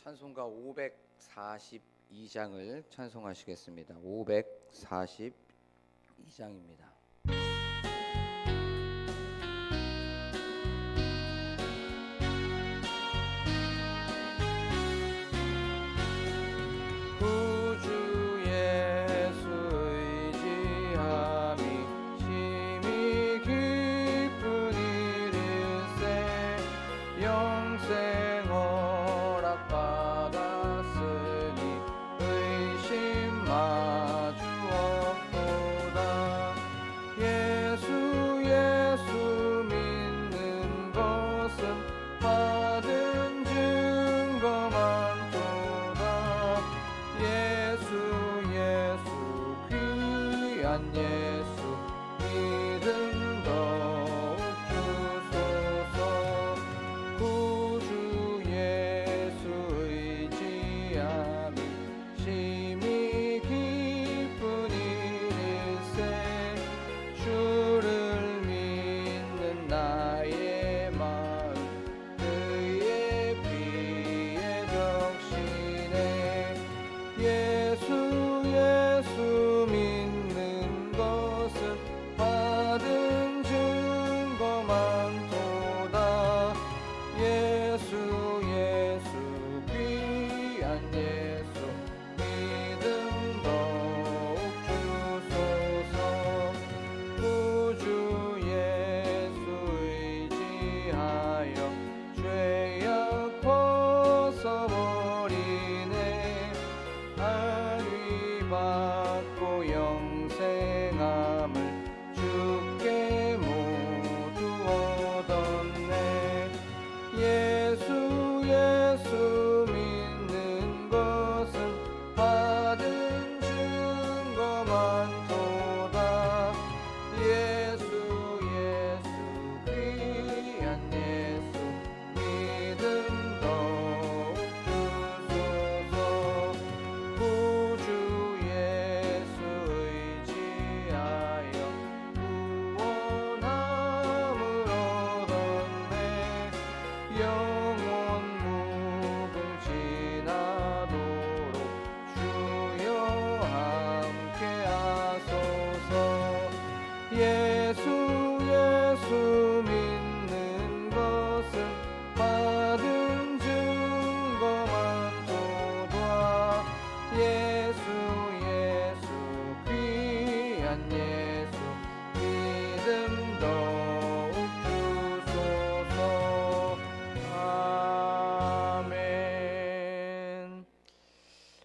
찬송가 542장을 찬송하시겠습니다. 542장입니다.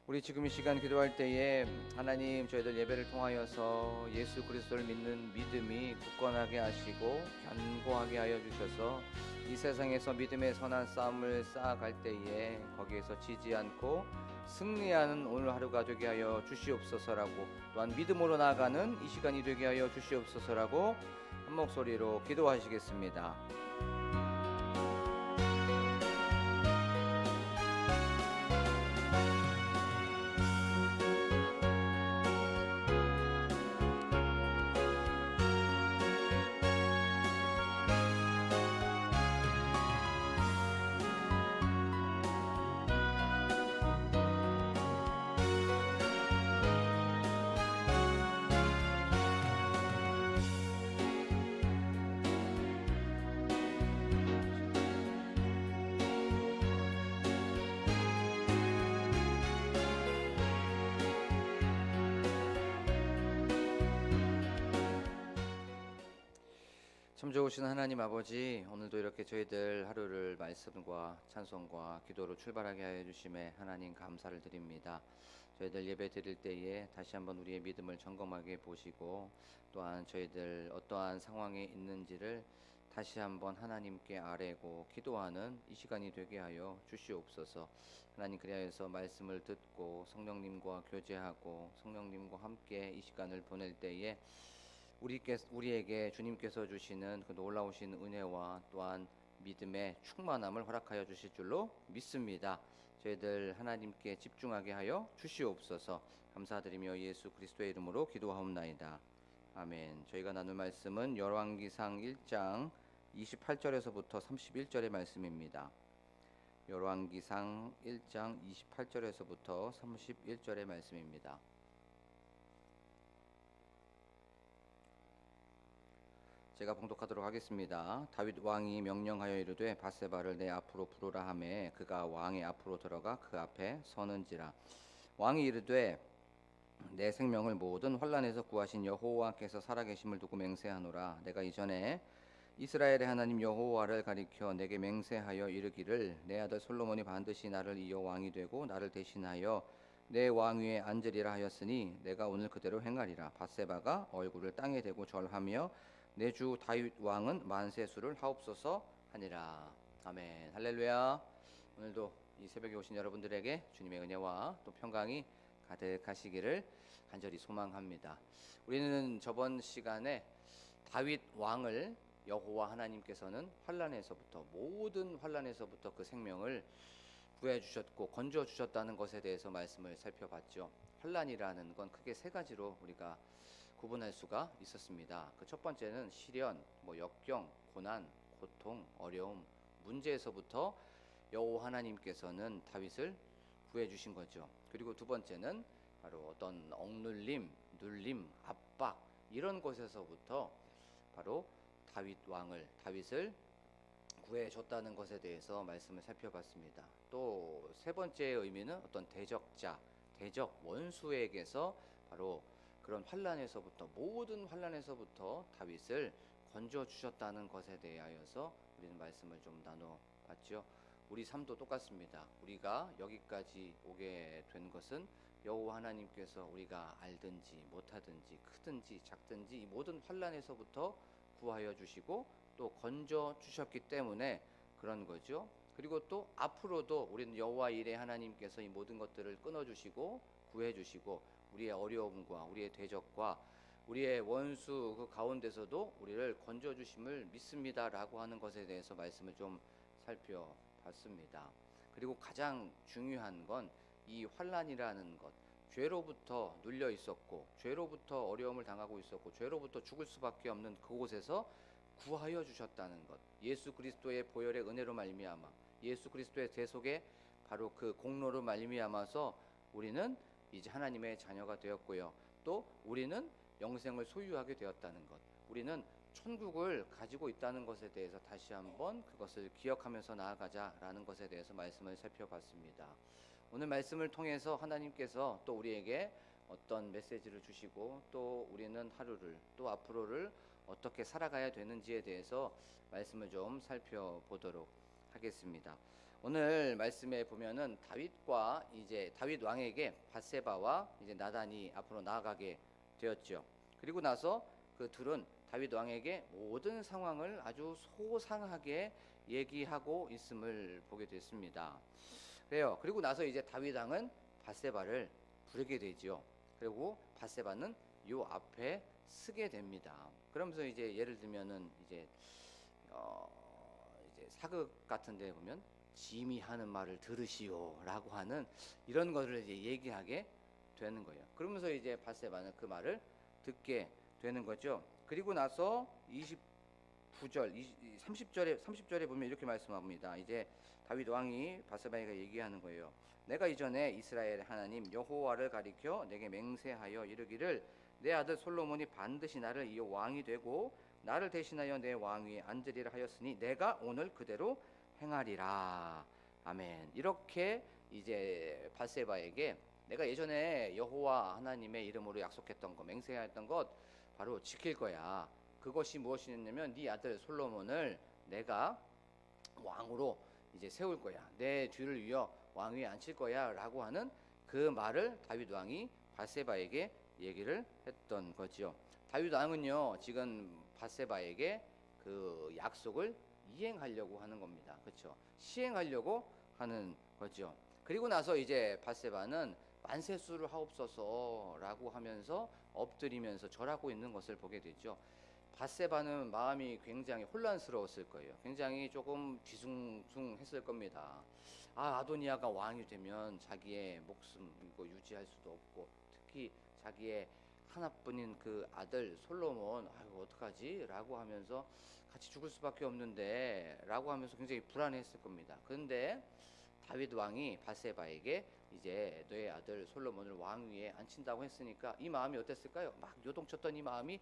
우리 지금 이 시간 기도할 때에 하나님, 저희들 예배를 통하여서 예수 그리스도를 믿는 믿음이 굳건하게 하시고 견고하게 하여 주셔서 이 세상에서 믿음의 선한 싸움을 쌓아갈 때에 거기에서 지지 않고 승리하는 오늘 하루가 되게 하여 주시옵소서라고, 또한 믿음으로 나아가는 이 시간이 되게 하여 주시옵소서라고 한 목소리로 기도하시겠습니다. 참 좋으신 하나님 아버지, 오늘도 이렇게 저희들 하루를 말씀과 찬송과 기도로 출발하게 하여 주심에 하나님 감사를 드립니다. 저희들 예배 드릴 때에 다시 한번 우리의 믿음을 점검하게 보시고, 또한 저희들 어떠한 상황에 있는지를 다시 한번 하나님께 아뢰고 기도하는 이 시간이 되게 하여 주시옵소서. 하나님, 그리하여서 말씀을 듣고 성령님과 교제하고 성령님과 함께 이 시간을 보낼 때에 우리에게 주님께서 주시는 그 놀라우신 은혜와 또한 믿음의 충만함을 허락하여 주실 줄로 믿습니다. 저희들 하나님께 집중하게 하여 주시옵소서. 감사드리며 예수 그리스도의 이름으로 기도하옵나이다. 아멘. 저희가 나눌 말씀은 열왕기상 1장 28절에서부터 31절의 말씀입니다. 열왕기상 1장 28절에서부터 31절의 말씀입니다. 제가 봉독하도록 하겠습니다. 다윗 왕이 명령하여 이르되 밧세바를 내 앞으로 부르라 하매 그가 왕의 앞으로 들어가 그 앞에 서는지라. 왕이 이르되 내 생명을 모든 환난에서 구하신 여호와께서 살아계심을 두고 맹세하노라. 내가 이전에 이스라엘의 하나님 여호와를 가리켜 내게 맹세하여 이르기를 내 아들 솔로몬이 반드시 나를 이어 왕이 되고 나를 대신하여 내 왕위에 앉으리라 하였으니 내가 오늘 그대로 행하리라. 밧세바가 얼굴을 땅에 대고 절하며 내 주 다윗 왕은 만세수를 하옵소서 하니라. 아멘. 할렐루야. 오늘도 이 새벽에 오신 여러분들에게 주님의 은혜와 또 평강이 가득하시기를 간절히 소망합니다. 우리는 저번 시간에 다윗 왕을 여호와 하나님께서는 환난에서부터 모든 환난에서부터 그 생명을 구해 주셨고 건져 주셨다는 것에 대해서 말씀을 살펴봤죠. 환난이라는 건 크게 세 가지로 우리가 구분할 수가 있었습니다. 그 첫 번째는 시련, 역경, 고난, 고통, 어려움, 문제에서부터 여호와 하나님께서는 다윗을 구해 주신 거죠. 그리고 두 번째는 바로 어떤 억눌림, 눌림, 압박 이런 것에서부터 바로 다윗을 구해 줬다는 것에 대해서 말씀을 살펴봤습니다. 또 세 번째의 의미는 어떤 대적 원수에게서 바로 그런 환난에서부터 모든 환난에서부터 다윗을 건져 주셨다는 것에 대하여서 우리는 말씀을 좀 나눠 봤죠. 우리 삶도 똑같습니다. 우리가 여기까지 오게 된 것은 여호와 하나님께서 우리가 알든지 못하든지 크든지 작든지 이 모든 환난에서부터 구하여 주시고 또 건져 주셨기 때문에 그런 거죠. 그리고 또 앞으로도 우리는 여호와 일에 하나님께서 이 모든 것들을 끊어 주시고 구해 주시고 우리의 어려움과 우리의 대적과 우리의 원수 그 가운데서도 우리를 건져 주심을 믿습니다라고 하는 것에 대해서 말씀을 좀 살펴봤습니다. 그리고 가장 중요한 건 이 환난이라는 것, 죄로부터 눌려 있었고 죄로부터 어려움을 당하고 있었고 죄로부터 죽을 수밖에 없는 그곳에서 구하여 주셨다는 것. 예수 그리스도의 보혈의 은혜로 말미암아 예수 그리스도의 대속의 바로 그 공로로 말미암아서 우리는 이제 하나님의 자녀가 되었고요. 또 우리는 영생을 소유하게 되었다는 것. 우리는 천국을 가지고 있다는 것에 대해서 다시 한번 그것을 기억하면서 나아가자라는 것에 대해서 말씀을 살펴봤습니다. 오늘 말씀을 통해서 하나님께서 또 우리에게 어떤 메시지를 주시고 또 우리는 하루를 또 앞으로를 어떻게 살아가야 되는지에 대해서 말씀을 좀 살펴보도록 하겠습니다. 오늘 말씀에 보면은 다윗 왕에게 밧세바와 이제 나단이 앞으로 나아가게 되었죠. 그리고 나서 그 둘은 다윗 왕에게 모든 상황을 아주 소상하게 얘기하고 있음을 보게 됐습니다. 그래요. 그리고 나서 이제 다윗 왕은 밧세바를 부르게 되죠. 그리고 밧세바는 요 앞에 서게 됩니다. 그러면서 이제 예를 들면은 이제 사극 같은 데 보면 짐이 하는 말을 들으시오라고 하는 이런 것을 이제 얘기하게 되는 거예요. 그러면서 이제 밧세바는 그 말을 듣게 되는 거죠. 그리고 나서 30절에 보면 이렇게 말씀합니다. 이제 다윗 왕이 밧세바에게 얘기하는 거예요. 내가 이전에 이스라엘의 하나님 여호와를 가리켜 내게 맹세하여 이르기를 내 아들 솔로몬이 반드시 나를 이어 왕이 되고 나를 대신하여 내 왕위에 앉으리라 하였으니 내가 오늘 그대로 행하리라. 아멘. 이렇게 이제 밧세바에게 내가 예전에 여호와 하나님의 이름으로 약속했던 것, 맹세했던 것 바로 지킬 거야. 그것이 무엇이냐면 네 아들 솔로몬을 내가 왕으로 이제 세울 거야. 내 뒤를 이어 왕위에 앉힐 거야라고 하는 그 말을 다윗 왕이 밧세바에게 얘기를 했던 거죠. 다윗 왕은요 지금 밧세바에게 그 약속을 이행하려고 하는 겁니다. 그렇죠? 시행하려고 하는 거죠. 그리고 나서 이제 밧세바는 만세수를 하옵소서라고 하면서 엎드리면서 절하고 있는 것을 보게 되죠. 밧세바는 마음이 굉장히 혼란스러웠을 거예요. 굉장히 조금 뒤숭숭했을 겁니다. 아도니아가 왕이 되면 자기의 목숨 이거 유지할 수도 없고 특히 자기의 하나뿐인 그 아들 솔로몬, 아유 어떡하지? 라고 하면서 같이 죽을 수밖에 없는데 라고 하면서 굉장히 불안했을 겁니다. 그런데 다윗 왕이 바세바에게 이제 너의 아들 솔로몬을 왕위에 앉힌다고 했으니까 이 마음이 어땠을까요? 막 요동쳤던 이 마음이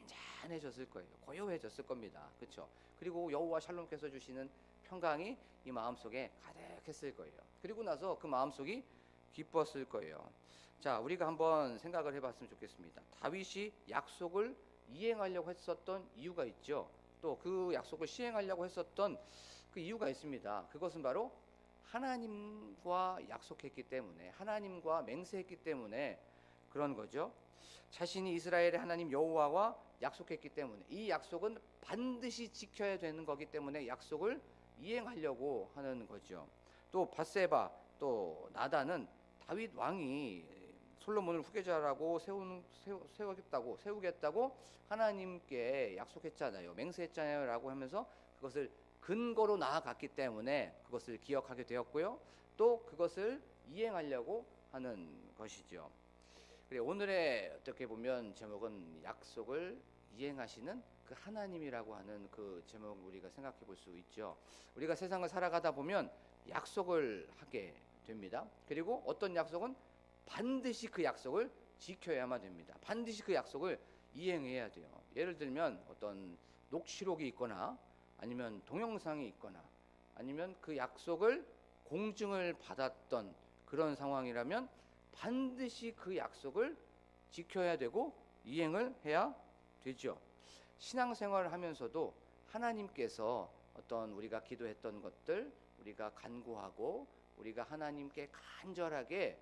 잔잔해졌을 거예요. 고요해졌을 겁니다. 그렇죠? 그리고 여호와 샬롬께서 주시는 평강이 이 마음속에 가득했을 거예요. 그리고 나서 그 마음속이 기뻤을 거예요. 자, 우리가 한번 생각을 해봤으면 좋겠습니다. 다윗이 약속을 이행하려고 했었던 이유가 있죠. 또 그 약속을 시행하려고 했었던 그 이유가 있습니다. 그것은 바로 하나님과 약속했기 때문에, 하나님과 맹세했기 때문에 그런 거죠. 자신이 이스라엘의 하나님 여호와와 약속했기 때문에 이 약속은 반드시 지켜야 되는 거기 때문에 약속을 이행하려고 하는 거죠. 또 밧세바, 또 나단은 다윗 왕이 솔로몬을 후계자라고 세우겠다고 하나님께 약속했잖아요. 맹세했잖아요. 라고 하면서 그것을 근거로 나아갔기 때문에 그것을 기억하게 되었고요. 또 그것을 이행하려고 하는 것이죠. 그래, 오늘의 어떻게 보면 제목은 약속을 이행하시는 그 하나님이라고 하는 그 제목을 우리가 생각해 볼 수 있죠. 우리가 세상을 살아가다 보면 약속을 하게 됩니다. 그리고 어떤 약속은 반드시 그 약속을 지켜야만 됩니다. 반드시 그 약속을 이행해야 돼요. 예를 들면 어떤 녹취록이 있거나 아니면 동영상이 있거나 아니면 그 약속을 공증을 받았던 그런 상황이라면 반드시 그 약속을 지켜야 되고 이행을 해야 되죠. 신앙생활을 하면서도 하나님께서 어떤 우리가 기도했던 것들, 우리가 간구하고 우리가 하나님께 간절하게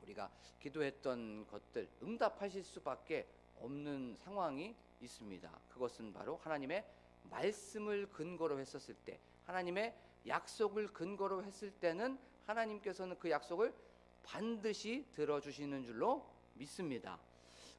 우리가 기도했던 것들 응답하실 수밖에 없는 상황이 있습니다. 그것은 바로 하나님의 말씀을 근거로 했었을 때, 하나님의 약속을 근거로 했을 때는 하나님께서는 그 약속을 반드시 들어주시는 줄로 믿습니다.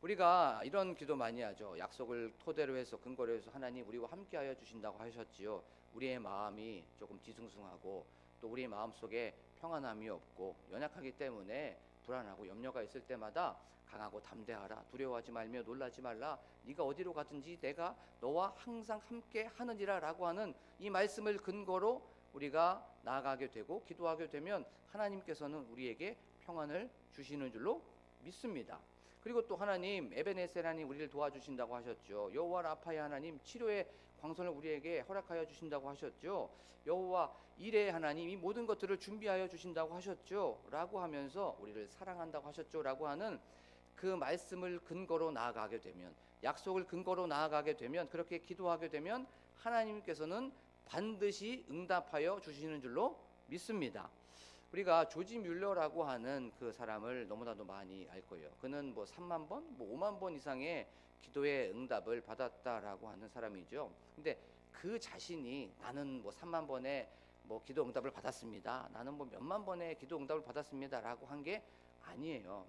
우리가 이런 기도 많이 하죠. 약속을 토대로 해서 근거로 해서 하나님 우리와 함께하여 주신다고 하셨지요. 우리의 마음이 조금 뒤숭숭하고 또 우리의 마음속에 평안함이 없고 연약하기 때문에 불안하고 염려가 있을 때마다 강하고 담대하라, 두려워하지 말며 놀라지 말라, 네가 어디로 가든지 내가 너와 항상 함께 하느니라 라고 하는 이 말씀을 근거로 우리가 나아가게 되고 기도하게 되면 하나님께서는 우리에게 평안을 주시는 줄로 믿습니다. 그리고 또 하나님 에베네셀 하나님 우리를 도와주신다고 하셨죠. 여호와 라파의 하나님 치료의 광선을 우리에게 허락하여 주신다고 하셨죠. 여호와 일의 하나님 이 모든 것들을 준비하여 주신다고 하셨죠. 라고 하면서 우리를 사랑한다고 하셨죠. 라고 하는 그 말씀을 근거로 나아가게 되면, 약속을 근거로 나아가게 되면, 그렇게 기도하게 되면 하나님께서는 반드시 응답하여 주시는 줄로 믿습니다. 우리가 조지 뮬러라고 하는 그 사람을 너무나도 많이 알 거예요. 그는 뭐 3만 번, 뭐 5만 번 이상의 기도의 응답을 받았다라고 하는 사람이죠. 근데 그 자신이 나는 뭐 3만 번의 뭐 기도 응답을 받았습니다. 나는 뭐 몇만 번의 기도 응답을 받았습니다라고 한 게 아니에요.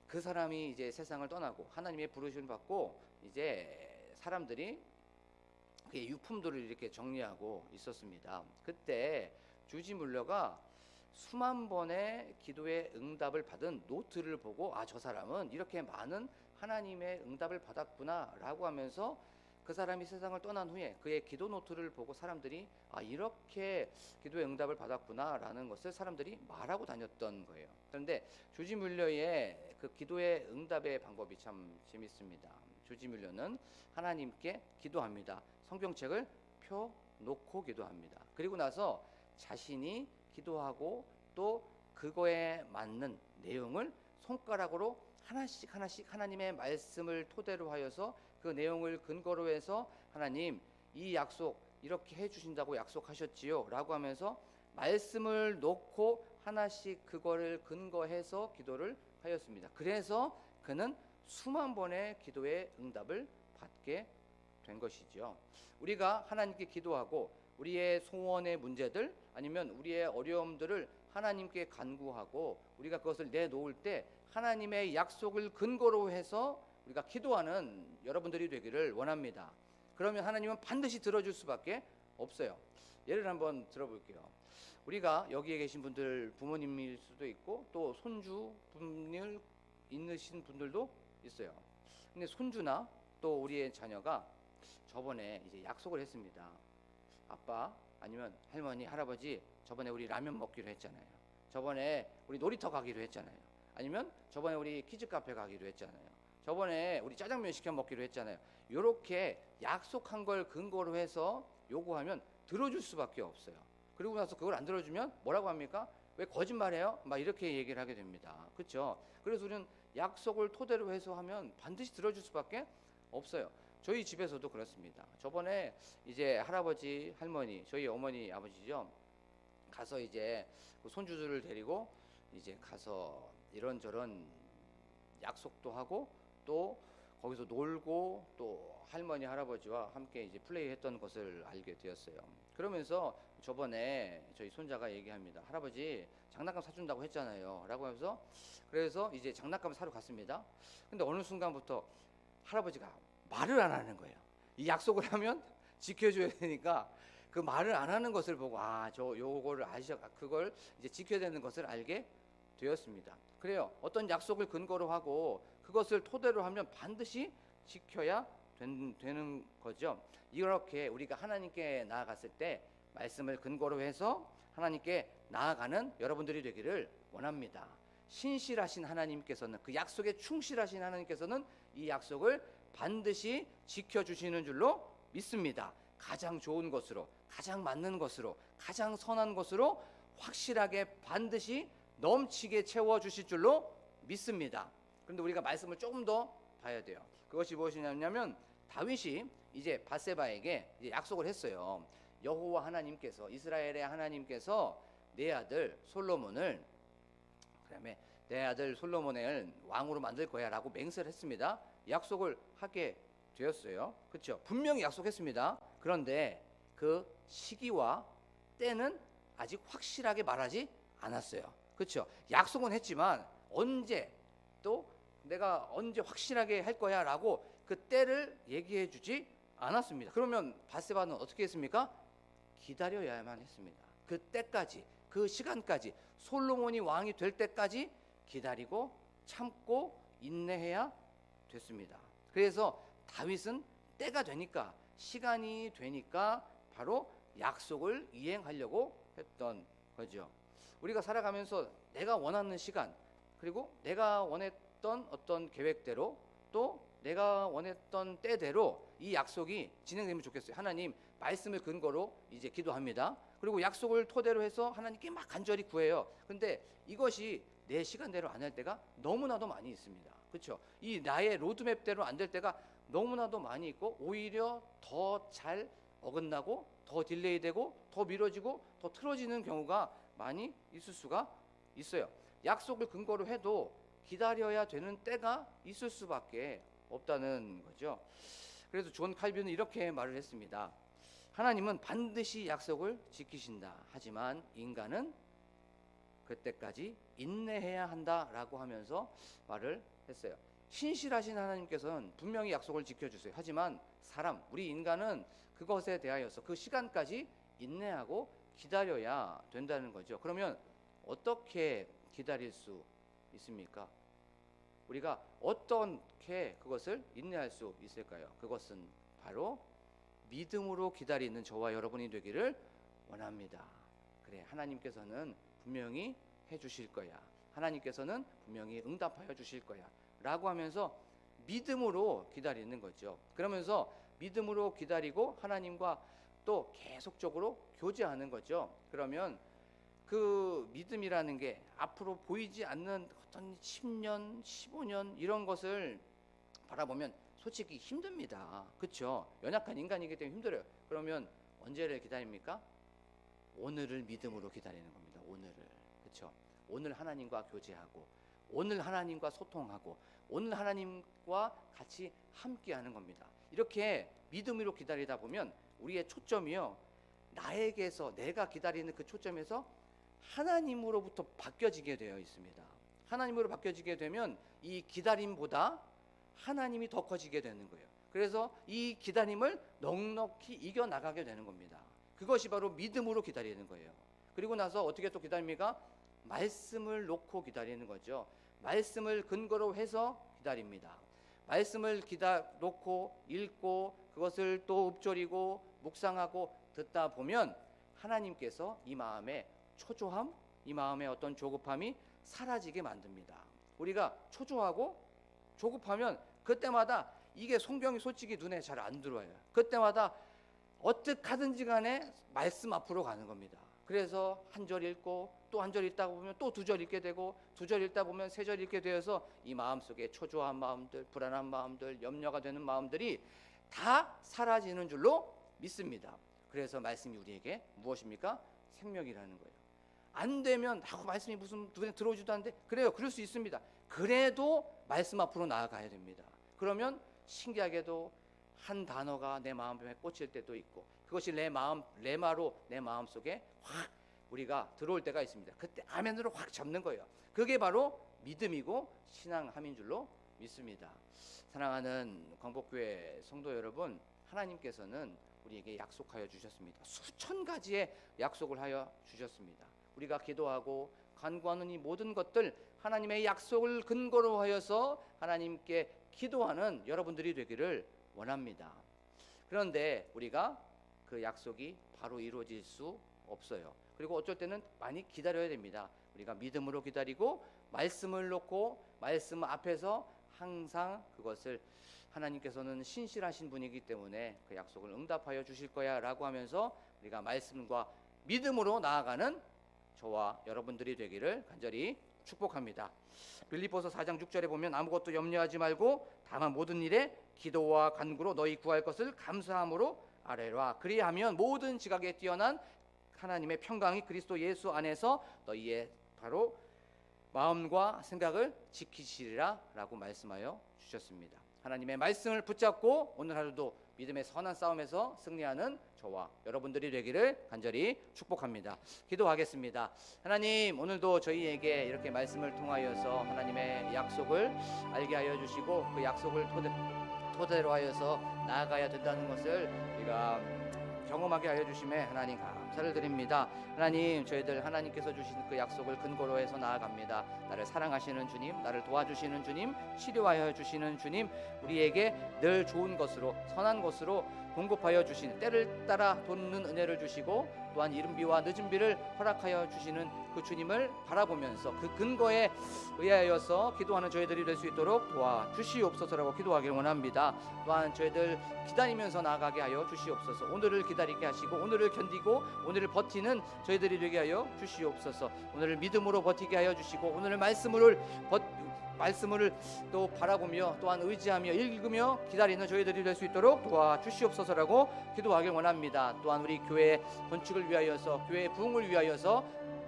그 사람이 이제 세상을 떠나고 하나님의 부르심을 받고 이제 사람들이 그의 유품들을 이렇게 정리하고 있었습니다. 그때 조지 뮬러가 수만 번의 기도의 응답을 받은 노트를 보고 아, 저 사람은 이렇게 많은 하나님의 응답을 받았구나 라고 하면서 그 사람이 세상을 떠난 후에 그의 기도 노트를 보고 사람들이 아, 이렇게 기도의 응답을 받았구나 라는 것을 사람들이 말하고 다녔던 거예요. 그런데 조지 뮬러의 그 기도의 응답의 방법이 참 재밌습니다. 조지 뮬러는 하나님께 기도합니다. 성경책을 펴놓고 기도합니다. 그리고 나서 자신이 기도하고 또 그거에 맞는 내용을 손가락으로 하나씩 하나씩 하나님의 말씀을 토대로 하여서 그 내용을 근거로 해서 하나님 이 약속 이렇게 해주신다고 약속하셨지요 라고 하면서 말씀을 놓고 하나씩 그거를 근거해서 기도를 하였습니다. 그래서 그는 수만 번의 기도의 응답을 받게 된 것이죠. 우리가 하나님께 기도하고 우리의 소원의 문제들 아니면 우리의 어려움들을 하나님께 간구하고 우리가 그것을 내놓을 때 하나님의 약속을 근거로 해서 우리가 기도하는 여러분들이 되기를 원합니다. 그러면 하나님은 반드시 들어줄 수밖에 없어요. 예를 한번 들어볼게요. 우리가 여기에 계신 분들 부모님일 수도 있고 또 손주 분을 있으신 분들도 있어요. 근데 손주나 또 우리의 자녀가 저번에 이제 약속을 했습니다. 아빠 아니면 할머니, 할아버지, 저번에 우리 라면 먹기로 했잖아요. 저번에 우리 놀이터 가기로 했잖아요. 아니면 저번에 우리 키즈 카페 가기로 했잖아요. 저번에 우리 짜장면 시켜 먹기로 했잖아요. 이렇게 약속한 걸 근거로 해서 요구하면 들어줄 수밖에 없어요. 그리고 나서 그걸 안 들어주면 뭐라고 합니까? 왜 거짓말해요? 막 이렇게 얘기를 하게 됩니다. 그렇죠? 그래서 우리는 약속을 토대로 해서 하면 반드시 들어줄 수밖에 없어요. 저희 집에서도 그렇습니다. 저번에 이제 할아버지, 할머니, 저희 어머니, 아버지죠. 가서 이제 그 손주들을 데리고 이제 가서 이런저런 약속도 하고 또 거기서 놀고 또 할머니, 할아버지와 함께 이제 플레이했던 것을 알게 되었어요. 그러면서 저번에 저희 손자가 얘기합니다. 할아버지 장난감 사준다고 했잖아요. 라고 하면서 그래서 이제 장난감을 사러 갔습니다. 근데 어느 순간부터 할아버지가 말을 안 하는 거예요. 이 약속을 하면 지켜줘야 되니까 그 말을 안 하는 것을 보고 저 요거를 그걸 이제 지켜야 되는 것을 알게 되었습니다. 그래요. 어떤 약속을 근거로 하고 그것을 토대로 하면 반드시 지켜야 되는 거죠. 이렇게 우리가 하나님께 나아갔을 때 말씀을 근거로 해서 하나님께 나아가는 여러분들이 되기를 원합니다. 신실하신 하나님께서는 그 약속에 충실하신 하나님께서는 이 약속을 반드시 지켜주시는 줄로 믿습니다. 가장 좋은 것으로, 가장 맞는 것으로, 가장 선한 것으로 확실하게 반드시 넘치게 채워주실 줄로 믿습니다. 그런데 우리가 말씀을 조금 더 봐야 돼요. 그것이 무엇이냐면 다윗이 이제 밧세바에게 이제 약속을 했어요. 여호와 하나님께서, 이스라엘의 하나님께서 내 아들 솔로몬을 왕으로 만들 거야라고 맹세를 했습니다. 약속을 하게 되었어요. 그렇죠? 분명히 약속했습니다. 그런데 그 시기와 때는 아직 확실하게 말하지 않았어요. 그렇죠? 약속은 했지만 언제 또 내가 언제 확실하게 할 거야라고 그 때를 얘기해 주지 않았습니다. 그러면 밧세바는 어떻게 했습니까? 기다려야만 했습니다. 그 때까지, 그 시간까지, 솔로몬이 왕이 될 때까지 기다리고 참고 인내해야 됐습니다. 그래서 다윗은 때가 되니까, 시간이 되니까 바로 약속을 이행하려고 했던 거죠. 우리가 살아가면서 내가 원하는 시간, 그리고 내가 원했던 어떤 계획대로, 또 내가 원했던 때대로 이 약속이 진행되면 좋겠어요. 하나님 말씀을 근거로 이제 기도합니다. 그리고 약속을 토대로 해서 하나님께 막 간절히 구해요. 근데 이것이 내 시간대로 안 할 때가 너무나도 많이 있습니다. 그렇죠? 이 나의 로드맵대로 안 될 때가 너무나도 많이 있고, 오히려 더 잘 어긋나고 더 딜레이되고 더 미뤄지고 더 틀어지는 경우가 많이 있을 수가 있어요. 약속을 근거로 해도 기다려야 되는 때가 있을 수밖에 없다는 거죠. 그래서 존 칼빈은 이렇게 말을 했습니다. 하나님은 반드시 약속을 지키신다. 하지만 인간은 그때까지 인내해야 한다라고 하면서 말을 했어요. 신실하신 하나님께서는 분명히 약속을 지켜주세요. 하지만 우리 인간은 그것에 대하여서 그 시간까지 인내하고 기다려야 된다는 거죠. 그러면 어떻게 기다릴 수 있습니까? 우리가 어떻게 그것을 인내할 수 있을까요? 그것은 바로 믿음으로 기다리는 저와 여러분이 되기를 원합니다. 그래, 하나님께서는 분명히 해주실 거야. 하나님께서는 분명히 응답하여 주실 거야. 라고 하면서 믿음으로 기다리는 거죠. 그러면서 믿음으로 기다리고 하나님과 또 계속적으로 교제하는 거죠. 그러면 그 믿음이라는 게 앞으로 보이지 않는 어떤 10년, 15년 이런 것을 바라보면 솔직히 힘듭니다. 그렇죠? 연약한 인간이기 때문에 힘들어요. 그러면 언제를 기다립니까? 오늘을 믿음으로 기다리는 겁니다. 오늘을. 그렇죠? 오늘 하나님과 교제하고, 오늘 하나님과 소통하고, 오늘 하나님과 같이 함께하는 겁니다. 이렇게 믿음으로 기다리다 보면 우리의 초점이요, 나에게서, 내가 기다리는 그 초점에서 하나님으로부터 바뀌어지게 되어 있습니다. 하나님으로 바뀌어지게 되면 이 기다림보다 하나님이 더 커지게 되는 거예요. 그래서 이 기다림을 넉넉히 이겨나가게 되는 겁니다. 그것이 바로 믿음으로 기다리는 거예요. 그리고 나서 어떻게 또 기다립니까? 말씀을 놓고 기다리는 거죠. 말씀을 근거로 해서 기다립니다. 말씀을 놓고 읽고 그것을 또 읊조리고 묵상하고 듣다 보면 하나님께서 이 마음의 초조함, 이 마음의 어떤 조급함이 사라지게 만듭니다. 우리가 초조하고 조급하면 그때마다 이게 성경이 솔직히 눈에 잘 안 들어와요. 그때마다 어떻게 하든지 간에 말씀 앞으로 가는 겁니다. 그래서 한 절 읽고 또 한 절 읽다 보면 또 두 절 읽게 되고 두 절 읽다 보면 세 절 읽게 되어서 이 마음속에 초조한 마음들, 불안한 마음들, 염려가 되는 마음들이 다 사라지는 줄로 믿습니다. 그래서 말씀이 우리에게 무엇입니까? 생명이라는 거예요. 안 되면 말씀이 무슨 눈에 들어오지도 않는데 그래요. 그럴 수 있습니다. 그래도 말씀 앞으로 나아가야 됩니다. 그러면 신기하게도 한 단어가 내 마음에 꽂힐 때도 있고 그것이 레마로 내 마음속에 확 우리가 들어올 때가 있습니다. 그때 아멘으로 확 잡는 거예요. 그게 바로 믿음이고 신앙함인 줄로 믿습니다. 사랑하는 광복교회 성도 여러분, 하나님께서는 우리에게 약속하여 주셨습니다. 수천 가지의 약속을 하여 주셨습니다. 우리가 기도하고 간구하는 이 모든 것들 하나님의 약속을 근거로 하여서 하나님께 기도하는 여러분들이 되기를 원합니다. 그런데 우리가 그 약속이 바로 이루어질 수 없어요. 그리고 어쩔 때는 많이 기다려야 됩니다. 우리가 믿음으로 기다리고 말씀을 놓고 말씀 앞에서 항상 그것을 하나님께서는 신실하신 분이기 때문에 그 약속을 응답하여 주실 거야 라고 하면서 우리가 말씀과 믿음으로 나아가는 저와 여러분들이 되기를 간절히 축복합니다. 빌립보서 4장 6절에 보면 아무것도 염려하지 말고 다만 모든 일에 기도와 간구로 너희 구할 것을 감사함으로 아뢰라. 그리하면 모든 지각에 뛰어난 하나님의 평강이 그리스도 예수 안에서 너희의 바로 마음과 생각을 지키시리라 라고 말씀하여 주셨습니다. 하나님의 말씀을 붙잡고 오늘 하루도 믿음의 선한 싸움에서 승리하는 저와 여러분들이 되기를 간절히 축복합니다. 기도하겠습니다. 하나님, 오늘도 저희에게 이렇게 말씀을 통하여서 하나님의 약속을 알게 하여 주시고 그 약속을 토대로 하여서 나아가야 된다는 것을 우리가 경험하게 하여 주심에 하나님 감사를 드립니다. 하나님, 저희들 하나님께서 주신 그 약속을 근거로 해서 나아갑니다. 나를 사랑하시는 주님, 나를 도와주시는 주님, 치료하여 주시는 주님, 우리에게 늘 좋은 것으로 선한 것으로 공급하여 주시는 때를 따라 돕는 은혜를 주시고 또한 이른 비와 늦은 비를 허락하여 주시는 그 주님을 바라보면서 그 근거에 의하여서 기도하는 저희들이 될 수 있도록 도와주시옵소서라고 기도하기를 원합니다. 또한 저희들 기다리면서 나아가게 하여 주시옵소서. 오늘을 기다리게 하시고 오늘을 견디고 오늘을 버티는 저희들이 되게 하여 주시옵소서. 오늘을 믿음으로 버티게 하여 주시고 오늘을 말씀을 또 바라보며 또한 의지하며 읽으며 기다리는 저희들이 될 수 있도록 도와주시옵소서라고 기도하길 원합니다. 또한 우리 교회 건축을 위하여서 교회 부흥을 위하여서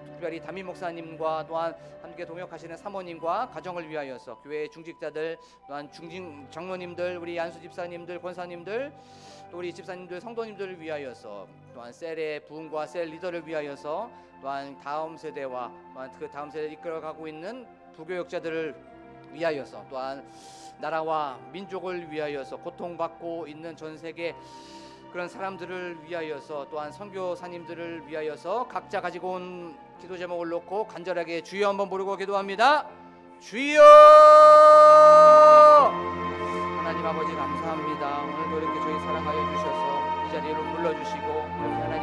특별히 담임 목사님과 또한 함께 동역하시는 사모님과 가정을 위하여서 교회 중직자들 또한 중직 장로님들 우리 안수 집사님들 권사님들 또 우리 집사님들 성도님들을 위하여서 또한 셀의 부흥과 셀 리더를 위하여서 또한 다음 세대와 또한 그 다음 세대를 이끌어가고 있는 부교역자들을 위하여서 또한 나라와 민족을 위하여서 고통받고 있는 전 세계 그런 사람들을 위하여서 또한 선교사님들을 위하여서 각자 가지고 온 기도 제목을 놓고 간절하게 주여 한번 부르고 기도합니다. 주여! 하나님 아버지 감사합니다. 오늘도 이렇게 저희 사랑하여 주셔서 이 자리로 불러주시고 이렇게 하나님의